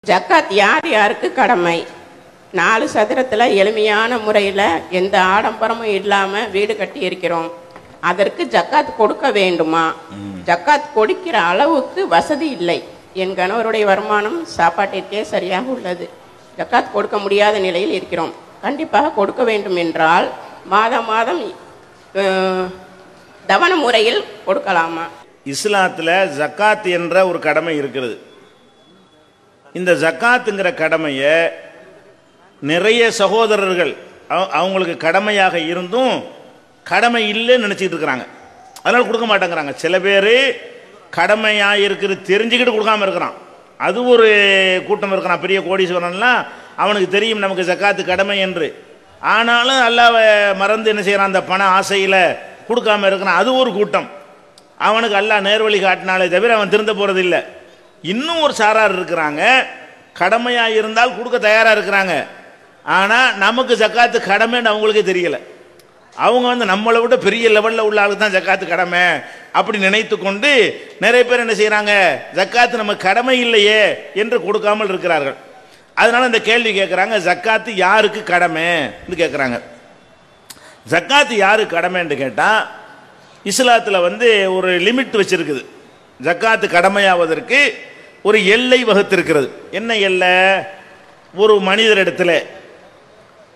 ஜக்காத் யார் யாருக்கு கடமை? 4 சதுரத்தில் எளிமையான முறையில் எந்த ஆடம்பரமும் இல்லாமல் வீடு கட்டி இருக்கிறோம். அதற்கு ஜக்காத் கொடுக்க வேண்டுமா? ஜக்காத் கொடுக்கிற அளவுக்கு வசதி இல்லை. என் கணவருடைய வருமானம் சாப்பாட்டிற்கே சரியாக உள்ளது. ஜக்காத் கொடுக்க முடியாத நிலையில் இருக்கிறோம். கண்டிப்பாக கொடுக்க வேண்டும் என்றால் மாதம் மாதம் தவண முறையில் கொடுக்கலாமா? இஸ்லாத்தில் ஜக்காத் என்ற ஒரு கடமை இருக்கிறது. இந்த ஜக்காத்துங்கிற கடமையை நிறைய சகோதரர்கள் அவங்களுக்கு கடமையாக இருந்தும் கடமை இல்லைன்னு நினச்சிக்கிட்டு இருக்கிறாங்க. அதனால் கொடுக்க மாட்டேங்கிறாங்க. சில பேர் கடமையாக இருக்கிறது தெரிஞ்சுக்கிட்டு கொடுக்காம இருக்கிறான். அது ஒரு கூட்டம் இருக்கிறான். பெரிய கோடீஸ்வரன்லாம் அவனுக்கு தெரியும் நமக்கு ஜக்காத்து கடமை என்று. ஆனாலும் அல்லாஹ்வை மறந்து என்ன செய்கிறான், அந்த பண ஆசையில் கொடுக்காம இருக்கிறான். அது ஒரு கூட்டம். அவனுக்கு அல்லாஹ் நேர்வழி காட்டினாலே தவிர அவன் திருந்த போகிறது இல்லை. இன்னும் ஒரு சாரார் இருக்கிறாங்க, கடமையாக இருந்தால் கொடுக்க தயாராக இருக்கிறாங்க. ஆனால் நமக்கு ஜக்காத்து கடமைன்னு அவங்களுக்கே தெரியலை. அவங்க நம்மளை விட பெரிய லெவலில் உள்ள ஆளுக்கு தான் ஜக்காத்து கடமை அப்படி நினைத்து கொண்டு நிறைய பேர் என்ன செய்கிறாங்க, ஜக்காத்து நம்ம கடமை இல்லையே என்று கொடுக்காமல் இருக்கிறார்கள். அதனால இந்த கேள்வி கேட்குறாங்க, ஜக்காத்து யாருக்கு கடமைன்னு கேட்குறாங்க. ஜக்காத்து யாருக்கு கடமைன்னு கேட்டால் இஸ்லாத்தில் ஒரு லிமிட் வச்சிருக்குது. ஜக்காத்து கடமையாவதற்கு ஒரு எல்லை வகுத்திருக்கிறது. என்ன எல்லை? ஒரு மனிதரிடத்தில்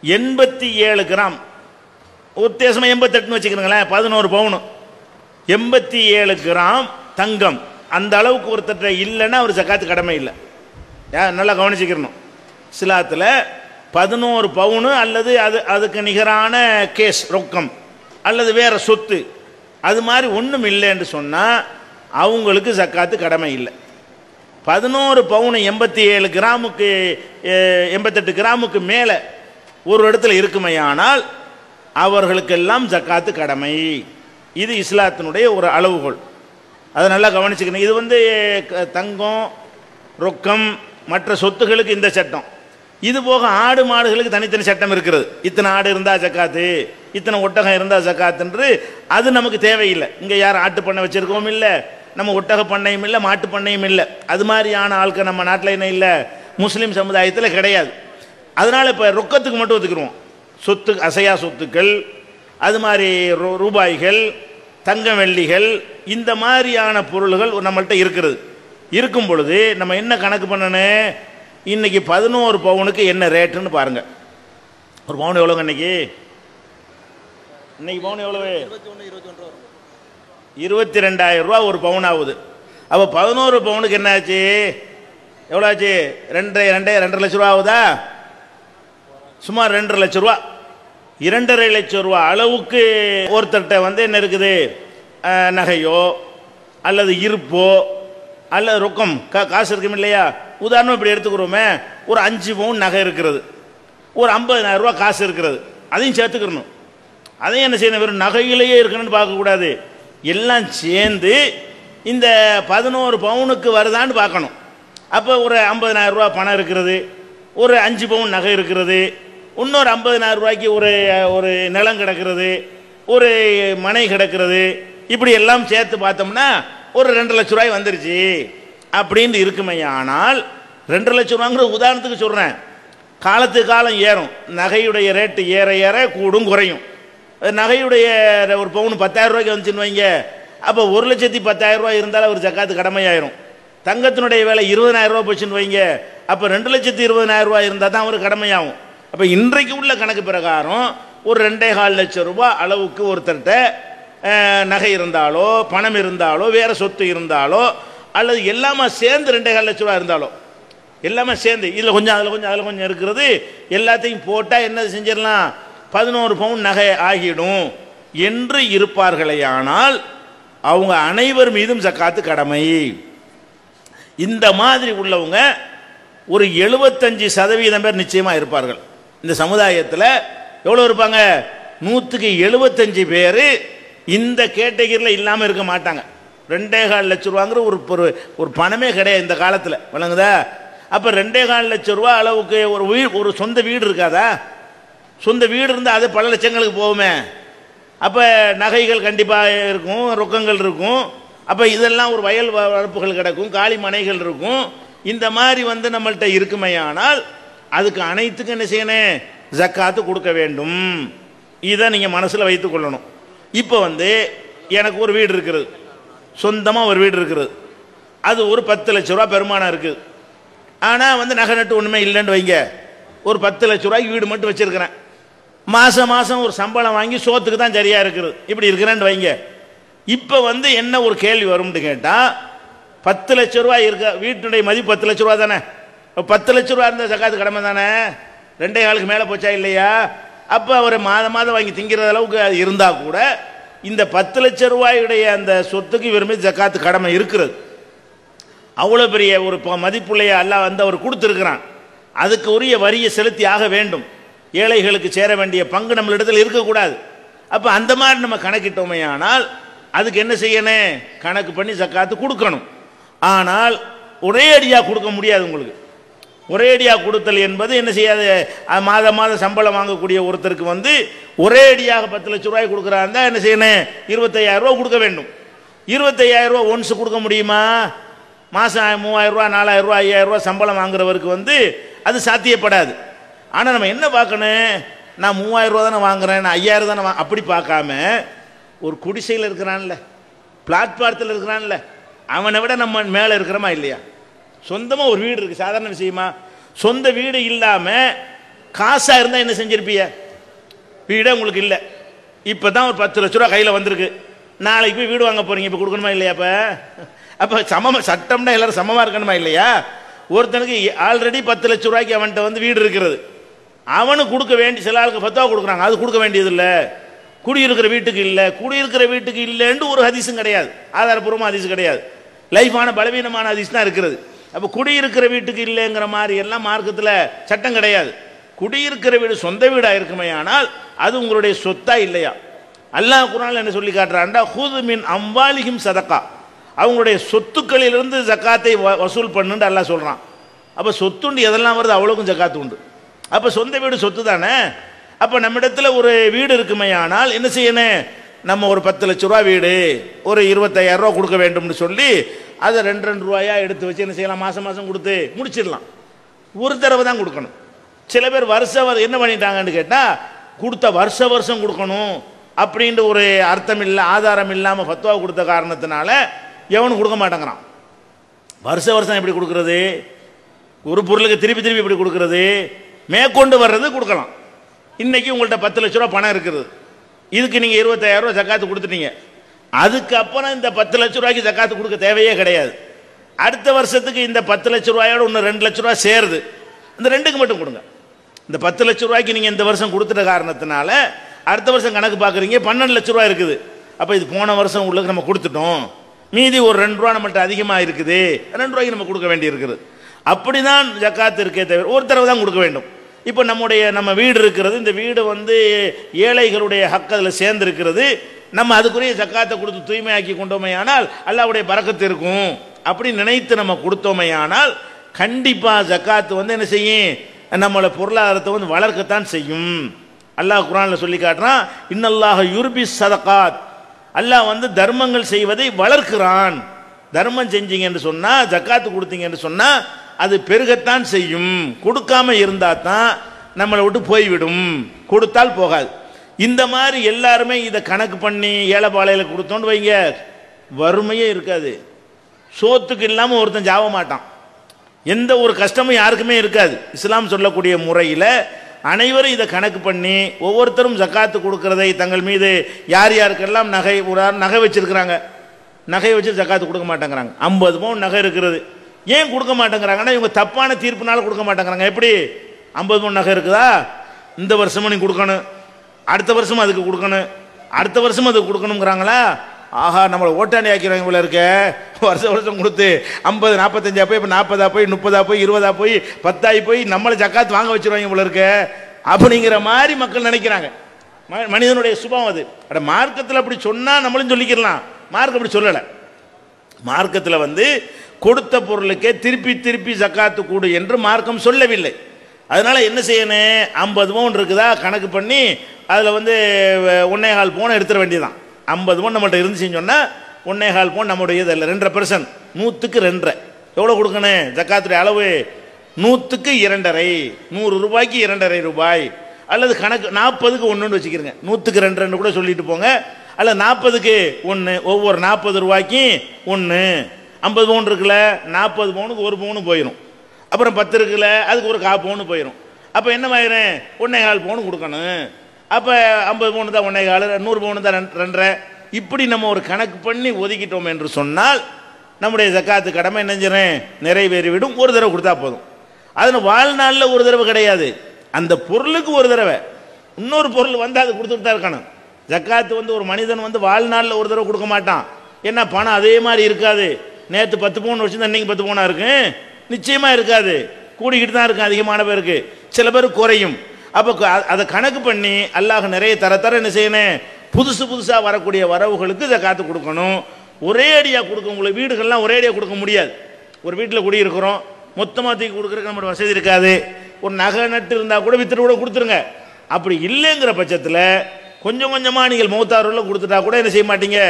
87 கிராம், உத்தேசமாக 88 வச்சுக்கிறீங்களேன், 11 பவுன், 87 கிராம் தங்கம், அந்த அளவுக்கு ஒருத்தர் இல்லைன்னா அவர் ஜக்காத்து கடமை இல்லை. நல்லா கவனிச்சுக்கிறணும். இஸ்லாத்தில் 11 பவுனு அல்லது அதுக்கு நிகரான கேஸ் ரொக்கம் அல்லது வேற சொத்து அது மாதிரி ஒன்றும் இல்லைன்னு சொன்னால் அவங்களுக்கு ஜக்காத்து கடமை இல்லை. 11 பவுனு 87 கிராமுக்கு 88 கிராமுக்கு மேலே ஒரு இடத்துல இருக்குமையானால் அவர்களுக்கெல்லாம் ஜக்காத்து கடமை. இது இஸ்லாத்தினுடைய ஒரு அளவுகோல். அதை நல்லா கவனிச்சுக்கணும். இது தங்கம், ரொக்கம், மற்ற சொத்துகளுக்கு இந்த சட்டம். இது போக ஆடு மாடுகளுக்கு தனித்தனி சட்டம் இருக்கிறது. இத்தனை ஆடு இருந்தால் ஜக்காத்து, இத்தனை ஒட்டகம் இருந்தால் ஜக்காத்துன்று அது நமக்கு தேவையில்லை. இங்கே யார் ஆட்டு பண்ணை வச்சுருக்கோம் இல்லை, நம்ம ஒட்டக பண்ணையும் இல்லை, மாட்டு பண்ணையும் இல்லை. அது மாதிரியான ஆட்கள் நம்ம நாட்டில் என்ன இல்லை, முஸ்லீம் சமுதாயத்தில் கிடையாது. அதனால் இப்போ ரொக்கத்துக்கு மட்டும் ஒத்துக்குருவோம். சொத்து, அசையா சொத்துக்கள், அது மாதிரி ரூபாய்கள், தங்க வெள்ளிகள், இந்த மாதிரியான பொருள்கள் நம்மள்கிட்ட இருக்கிறது. இருக்கும் பொழுது நம்ம என்ன கணக்கு பண்ணணும், இன்னைக்கு 11 பவுனுக்கு என்ன ரேட்டுன்னு பாருங்கள். ஒரு பவுன் எவ்வளோங்க இன்னைக்கு? பவுன் எவ்வளவு? 22,000 ரூபா ஒரு பவுன் ஆகுது. அப்போ 11 பவுனுக்கு என்ன ஆச்சு? எவ்வளோ ஆச்சு? 2.5 லட்ச ரூபா ஆகுதா? சுமார் 2.5 லட்ச ரூபா. 2.5 லட்சம் ரூபா அளவுக்கு ஒருத்தர்கிட்ட என்ன இருக்குது, நகையோ அல்லது இருப்போ அல்லது ரொக்கம் காசு இருக்கும் இல்லையா? உதாரணம் இப்படி எடுத்துக்கிறோமே, ஒரு 5 பவுன் நகை இருக்கிறது, ஒரு 50,000 ரூபா காசு இருக்கிறது, அதையும் சேர்த்துக்கிறணும். அதையும் என்ன செய்யணும், வெறும் நகையிலேயே இருக்கணும்னு பார்க்கக்கூடாது. எல்லாம் சேர்ந்து இந்த 11 பவுனுக்கு வருதான்னு பார்க்கணும். அப்போ ஒரு 50,000 ரூபா பணம் இருக்கிறது, ஒரு 5 பவுன் நகை இருக்கிறது, இன்னொரு 50,000 ரூபாய்க்கு ஒரு நிலம் கிடக்கிறது, ஒரு மனை கிடக்கிறது, இப்படி எல்லாம் சேர்த்து பார்த்தோம்னா ஒரு 2 லட்ச ரூபாய் வந்துருச்சு அப்படின்னு இருக்குமே. ஆனால் 2 லட்ச ரூபாங்கிற உதாரணத்துக்கு சொல்கிறேன். காலத்துக்கு காலம் ஏறும், நகையுடைய ரேட்டு ஏற ஏற கூடும் குறையும். நகையுடைய ஒரு பவுன் 10,000 ரூபாய்க்கு வந்துச்சுன்னு வைங்க, அப்போ 1,10,000 ரூபாய் இருந்தாலும் ஒரு ஜக்காத்து கடமையாயிரும். தங்கத்தினுடைய விலை 20,000 ரூபாய் போச்சுன்னு வைங்க, அப்போ 2,20,000 ரூபாய் இருந்தால் தான் ஒரு கடமையாகும். அப்போ இன்றைக்கு உள்ள கணக்கு பிரகாரம் ஒரு 2.25 லட்சம் ரூபாய் அளவுக்கு ஒருத்தர்கிட்ட நகை இருந்தாலோ, பணம் இருந்தாலோ, வேற சொத்து இருந்தாலோ, அல்லது எல்லாமே சேர்ந்து 2.25 லட்ச ரூபா இருந்தாலோ, எல்லாமே சேர்ந்து இதில் கொஞ்சம் அதில் கொஞ்சம் அதில் கொஞ்சம் இருக்கிறது, எல்லாத்தையும் போட்டால் என்ன செஞ்சிடலாம், 11 பவுன் நகை ஆகிடும் என்று இருப்பார்களேயானால் அவங்க அனைவர் மீதும் ஜக்காத்து கடமை. இந்த மாதிரி உள்ளவங்க ஒரு 75% பேர் நிச்சயமாக இருப்பார்கள். இந்த சமுதாயத்தில் எவ்வளோ இருப்பாங்க? 100க்கு 75 பேர் இந்த கேட்டகிரியில் இல்லாமல் இருக்க மாட்டாங்க. 2.25 லட்ச ரூபாங்கிற ஒரு பணமே கிடையாது இந்த காலத்தில், விளங்குதா? அப்போ 2.25 லட்ச ரூபா அளவுக்கு ஒரு சொந்த வீடு இருக்காதா? சொந்த வீடு இருந்தால் அது பல லட்சங்களுக்கு போகுமே. அப்போ நகைகள் கண்டிப்பாக இருக்கும், ரொக்கங்கள் இருக்கும். அப்போ இதெல்லாம் ஒரு வயல் வரப்புகள் கிடக்கும், காலி மனைகள் இருக்கும். இந்த மாதிரி வந்து நம்மள்கிட்ட இருக்குமையானால் அதுக்கு அனைத்துக்கும் என்ன செய்யணும், ஜக்காத்து கொடுக்க வேண்டும். இதை நீங்கள் மனசில் வைத்து கொள்ளணும். இப்போ வந்து எனக்கு ஒரு வீடு இருக்கிறது, சொந்தமாக ஒரு வீடு இருக்கிறது, அது ஒரு 10 லட்ச ரூபா பெருமானம் இருக்குது. ஆனால் வந்து நகை நட்டு ஒன்றுமே இல்லைன்னு வைங்க, ஒரு 10 லட்ச ரூபாய்க்கு வீடு மட்டும் வச்சுருக்கிறேன், மாதம் மாதம் ஒரு சம்பளம் வாங்கி சோத்துக்கு தான் சரியாக இருக்குது, இப்படி இருக்கிறேன்னு வைங்க. இப்போ வந்து என்ன ஒரு கேள்வி வரும்னு கேட்டால், 10 லட்ச ரூபாய் இருக்க வீட்டுடைய மதிப்பு 10 லட்ச ரூபா தானே, 10 லட்ச ரூபா இருந்த ஜக்காத்து கடமை தானே, 2 காலுக்கு மேலே போச்சா இல்லையா? அப்போ அவர் மாதம் மாதம் வாங்கி திங்கிற அளவுக்கு அது இருந்தால் கூட இந்த 10 லட்ச ரூபாயுடைய அந்த சொத்துக்கு விரும்பி ஜக்காத்து கடமை இருக்கிறது. அவ்வளோ பெரிய ஒரு மதிப்புள்ளைய அல்லாஹ் வந்து அவர் கொடுத்துருக்கிறான், அதுக்கு உரிய வரியை செலுத்தி ஆக வேண்டும். ஏழைகளுக்கு சேர வேண்டிய பங்கு நம்மளிடத்தில் இருக்கக்கூடாது. அப்போ அந்த மாதிரி நம்ம கணக்கிட்டோமே ஆனால் அதுக்கு என்ன செய்யணும், கணக்கு பண்ணி ஜக்காத்து கொடுக்கணும். ஆனால் ஒரே அடியாக கொடுக்க முடியாது. உங்களுக்கு ஒரே அடியாக கொடுத்தல் என்பது என்ன செய்யாது, மாதம் மாதம் சம்பளம் வாங்கக்கூடிய ஒருத்தருக்கு வந்து ஒரே அடியாக 10 லட்ச ரூபாய் கொடுக்குறாருந்தா என்ன செய்யணும், 25,000 ரூபா கொடுக்க வேண்டும். 25,000 ரூபா ஒன்ஸ் கொடுக்க முடியுமா? மாதம் 3,000 ரூபா 4,000 ரூபா 5,000 ரூபா சம்பளம் வாங்குறவருக்கு வந்து அது சாத்தியப்படாது. ஆனால் நம்ம என்ன பார்க்கணும், நான் 3,000 ரூபா தானே வாங்குறேன், நான் 5,000 தானே அப்படி பார்க்காம ஒரு குடிசையில் இருக்கிறான்ல, பிளாட்பாரத்தில் இருக்கிறான்ல, அவனை விட நம்ம மேலே இருக்கிறோமா இல்லையா? சொந்தமாக ஒரு வீடு இருக்குது, சாதாரண விஷயமா? சொந்த வீடு இல்லாமல் காசாக இருந்தால் என்ன செஞ்சிருப்பிய? வீடே உங்களுக்கு இல்லை, இப்போ தான் ஒரு 10 லட்ச ரூபா கையில் வந்திருக்கு, நாளைக்கு போய் வீடு வாங்க போகிறீங்க, இப்போ கொடுக்கணுமா இல்லையா? அப்போ சட்டம்னா எல்லாரும் சமமாக இருக்கணுமா இல்லையா? ஒருத்தனுக்கு ஆல்ரெடி 10 லட்ச ரூபாய்க்கு அவன்கிட்ட வந்து வீடு இருக்கிறது, அவனுக்கு கொடுக்க வேண்டிய, சில ஆளுக்கு 10 ரூபா கொடுக்குறாங்க, அது கொடுக்க வேண்டியது இல்லை. குடியிருக்கிற வீட்டுக்கு இல்லை, குடியிருக்கிற வீட்டுக்கு இல்லைன்னு ஒரு ஹதீஸும் கிடையாது, ஆதாரப்பூர்வமாக ஹதீஸ் கிடையாது, லைஃபான பலவீனமான ஹதீஸ் தான் இருக்கிறது. அப்போ குடியிருக்கிற வீட்டுக்கு இல்லைங்கிற மாதிரி எல்லாம் மார்க்கத்தில் சட்டம் கிடையாது. குடியிருக்கிற வீடு சொந்த வீடாக இருக்குமே ஆனால் அது உங்களுடைய சொத்தா இல்லையா? அல்லாஹ் குர்ஆன்ல என்ன சொல்லி காட்டுறான்டா, ஹுது மின் அம்வாலிஹிம் சதகா, அவங்களுடைய சொத்துக்களிலிருந்து ஜக்காத்தை வசூல் பண்ணுன்னு அல்லாஹ் சொல்கிறான். அப்போ சொத்துண்டு எதெல்லாம் வருது அவ்வளோக்கும் ஜக்காத்து உண்டு. அப்போ சொந்த வீடு சொத்து தானே. அப்போ நம்மிடத்தில் ஒரு வீடு இருக்குமே ஆனால் என்ன செய்யணும், நம்ம ஒரு 10 லட்ச ரூபா வீடு ஒரு 25,000 ரூபா கொடுக்க வேண்டும்னு சொல்லி அதை 2 ரூபாயா எடுத்து வச்சு என்ன செய்யலாம், மாதம் மாதம் கொடுத்து முடிச்சிடலாம். ஒரு தடவை தான் கொடுக்கணும். சில பேர் வருஷம் என்ன பண்ணிட்டாங்கன்னு கேட்டால், கொடுத்த வருஷம் கொடுக்கணும் அப்படின்ற ஒரு அர்த்தம் இல்லை, ஆதாரம் இல்லாமல் ஃபத்வா கொடுத்த காரணத்தினால எவனும் கொடுக்க மாட்டேங்கிறான். வருஷம் எப்படி கொடுக்கறது, ஒரு பொருளுக்கு திருப்பி திருப்பி எப்படி கொடுக்கறது, மேற்கொண்டு வர்றது கொடுக்கலாம். இன்னைக்கு உங்கள்கிட்ட 10 லட்ச ரூபா பணம் இருக்குது, இதுக்கு நீங்கள் 25,000 ரூபா ஜக்காத்து கொடுத்துட்டீங்க, அதுக்கப்புறம் இந்த 10 லட்ச ரூபாய்க்கு ஜக்காத்து கொடுக்க தேவையே கிடையாது. அடுத்த வருஷத்துக்கு இந்த 10 லட்ச ரூபாயோட இன்னும் 2 லட்ச ரூபா சேருது, இந்த 2க்கு மட்டும் கொடுங்க. இந்த 10 லட்ச ரூபாய்க்கு நீங்கள் இந்த வருஷம் கொடுத்துட்ட காரணத்தினால அடுத்த வருஷம் கணக்கு பார்க்குறீங்க, 12 லட்ச ரூபா இருக்குது. அப்போ இது போன வருஷம் உள்ளுக்கு நம்ம கொடுத்துட்டோம், மீதி ஒரு 2 ரூபா நம்மள்ட்ட அதிகமாக இருக்குது, 2 ரூபாய்க்கு நம்ம கொடுக்க வேண்டி இருக்குது. அப்படி தான் ஜக்காத்து இருக்கே தவிர ஒரு தடவை தான் கொடுக்க வேண்டும். இப்போ நம்ம வீடு இருக்கிறது, இந்த வீடு வந்து ஏழைகளுடைய ஹக்கு அதில் சேர்ந்துருக்கிறது, நம்ம அதுக்குரிய ஜக்காத்தை கொடுத்து தூய்மையாக்கி கொண்டோமே ஆனால் அல்லாஹ்வுடைய பரக்கத்து இருக்கும். அப்படி நினைத்து நம்ம கொடுத்தோமே ஆனால் கண்டிப்பாக ஜக்காத்து வந்து என்ன செய்யும், நம்மளோட பொருளாதாரத்தை வந்து வளர்க்கத்தான் செய்யும். அல்லாஹ் குர்ஆனில் சொல்லி காட்டுறான், இன்னல்லாஹ யுர்பி சதகாத், அல்லாஹ் வந்து தர்மங்கள் செய்வதை வளர்க்கிறான். தர்மம் செஞ்சீங்க என்று சொன்னால், ஜக்காத்து கொடுத்தீங்க என்று சொன்னால் அது பெருகத்தான் செய்யும். கொடுக்காம இருந்தால் தான் நம்மளை விட்டு போய்விடும், கொடுத்தால் போகாது. இந்த மாதிரி எல்லாருமே இதை கணக்கு பண்ணி ஏழைப்பாளையில் கொடுத்தோன்னு வைங்க, வறுமையே இருக்காது. சோத்துக்கு இல்லாமல் ஒருத்தன் ஜாவ மாட்டான், எந்த ஒரு கஷ்டமும் யாருக்குமே இருக்காது. இஸ்லாம் சொல்லக்கூடிய முறையில் அனைவரும் இதை கணக்கு பண்ணி ஒவ்வொருத்தரும் ஜக்காத்து கொடுக்கறதை தங்கள் மீது யார் யாருக்கெல்லாம் நகை வச்சிருக்கிறாங்க, நகை வச்சு ஜக்காத்து கொடுக்க மாட்டேங்கிறாங்க. 50 பவுன் நகை இருக்கிறது, ஏன் கொடுக்க மாட்டேங்கிறாங்கன்னா இவங்க தப்பான தீர்ப்புனால கொடுக்க மாட்டேங்கிறாங்க. எப்படி 50 பவுன் நகை இருக்குதா, இந்த வருஷமும் நீ கொடுக்கணும், அடுத்த வருஷமும் அதுக்கு கொடுக்கணும், அடுத்த வருஷமும் அதுக்கு கொடுக்கணுங்கிறாங்களா? ஆஹா, நம்மளை ஓட்டாண்டி ஆக்கிறவங்க போல இருக்க, வருஷம் கொடுத்து 50 45 போய் இப்போ 40 போய் 30 போய் 20 போய் 10 போய் நம்மளை ஜக்காத்து வாங்க வச்சிருவாங்க போல இருக்க அப்படிங்கிற மாதிரி மக்கள் நினைக்கிறாங்க. மனிதனுடைய சுபாவம் அது. மார்க்கத்தில் அப்படி சொன்னால் நம்மளும் சொல்லிக்கலாம், மார்க்கம் அப்படி சொல்லலை. மார்க்கத்தில் வந்து கொடுத்த பொருளுக்கே திருப்பி திருப்பி ஜக்காத்து கூடு என்று மார்க்கம் சொல்லவில்லை. அதனால என்ன செய்யணும், 50 பவுன் இருக்குதா கணக்கு பண்ணி அதில் வந்து 1.25 பவுன் எடுத்துட வேண்டியதான். 50 பவுன் நம்மகிட்ட இருந்துச்சுன்னு சொன்னால் 1.25 பவுன் நம்முடையது இல்லை, 2.5%, 100க்கு 2.5. எவ்வளோ கொடுக்கணும்? ஜக்காத்துடைய அளவு 100க்கு 2.5, 100 ரூபாய்க்கு 2.5 ரூபாய், அல்லது கணக்கு 40க்கு 1ன்னு வச்சுக்கிறங்க. 100க்கு 2 கூட சொல்லிட்டு போங்க, அல்ல 40க்கு 1, ஒவ்வொரு 40 ரூபாய்க்கு 1. 50 பவுன் இருக்குல்ல, 40 பவுனுக்கு 1 பவுன் போயிடும். அப்புறம் 10 இருக்குல்ல, அதுக்கு ஒரு 1/4 பவுன் போயிடும். அப்போ என்ன ஆயிரும்? 1.25 பவுன் கொடுக்கணும். அப்போ 50 பவுன் தான் 1.25, 100 பவுன் தான் 2.5. இப்படி நம்ம ஒரு கணக்கு பண்ணி ஒதுக்கிட்டோம் என்று சொன்னால் நம்முடைய ஜக்காத்து கடமை என்ன செய்யறேன்? நிறைவேறிவிடும். ஒரு தடவை கொடுத்தா போதும். அதில் வாழ்நாளில் ஒரு தடவை கிடையாது, அந்த பொருளுக்கு ஒரு தடவை. இன்னொரு பொருள் வந்து அது கொடுத்துட்டு தான் இருக்கணும். ஜக்காத்து ஒரு மனிதன் வாழ்நாளில் ஒரு தடவை கொடுக்க மாட்டான். ஏன்னா பணம் அதே மாதிரி இருக்காது. நேற்று 10 பவுன் வச்சுருந்தா இன்னைக்கு 10 பவுனாக இருக்கு? நிச்சயமாக இருக்காது, கூடிக்கிட்டு தான் இருக்கும். அதிகமான பேருக்கு, சில பேர் குறையும். அப்போ அதை கணக்கு பண்ணி அல்லாஹ் நிறைய தர என்ன செய்யணும்? புதுசு புதுசாக வரக்கூடிய வரவுகளுக்கு ஜக்காத்து கொடுக்கணும். ஒரே அடியாக கொடுக்க உங்களுக்கு வீடுகள்லாம் ஒரே அடியாக கொடுக்க முடியாது. ஒரு வீட்டில் குடியிருக்கிறோம், மொத்தமாக தூக்கி கொடுக்குறதுக்கு நம்மளோட வசதி இருக்காது. ஒரு நகை நட்டு இருந்தால் கூட வித்துட்டு கூட கொடுத்துருங்க. அப்படி இல்லைங்கிற பட்சத்தில் கொஞ்சம் கொஞ்சமாக நீங்கள் மௌத்தாருள்ள கொடுத்துட்டா கூட என்ன செய்ய மாட்டீங்க?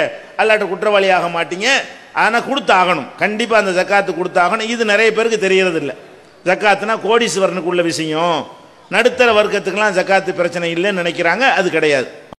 அல்லாட்ட குற்றவாளி ஆக மாட்டீங்க. ஆனால் கொடுத்தாகணும், கண்டிப்பாக அந்த ஜக்காத்து கொடுத்தாகணும். இது நிறைய பேருக்கு தெரியறது இல்லை. ஜக்காத்துனா கோடீஸ்வரனுக்கு உள்ள விஷயம், நடுத்தர வர்க்கத்துக்கெல்லாம் ஜக்காத்து பிரச்சனை இல்லைன்னு நினைக்கிறாங்க. அது கிடையாது.